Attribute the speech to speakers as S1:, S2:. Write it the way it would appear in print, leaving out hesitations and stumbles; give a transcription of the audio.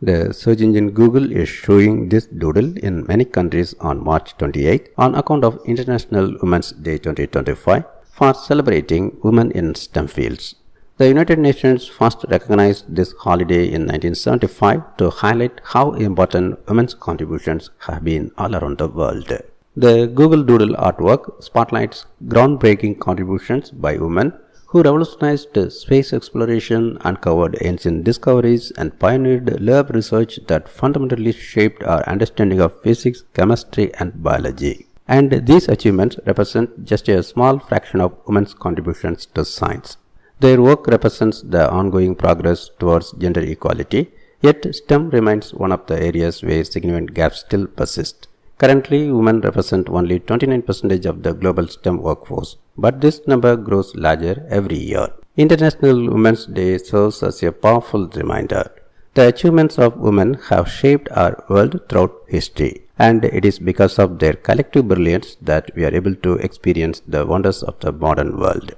S1: The search engine Google is showing this doodle in many countries on March 28 on account of International Women's Day 2025 for celebrating women in STEM fields. The United Nations first recognized this holiday in 1975 to highlight how important women's contributions have been all around the world. The Google Doodle artwork spotlights groundbreaking contributions by women who revolutionized space exploration, uncovered ancient discoveries, and pioneered lab research that fundamentally shaped our understanding of physics, chemistry, and biology. And these achievements represent just a small fraction of women's contributions to science. Their work represents the ongoing progress towards gender equality, yet STEM remains one of the areas where significant gaps still persist. Currently, women represent only 29% of the global STEM workforce, but this number grows larger every year. International Women's Day serves as a powerful reminder. The achievements of women have shaped our world throughout history, and it is because of their collective brilliance that we are able to experience the wonders of the modern world.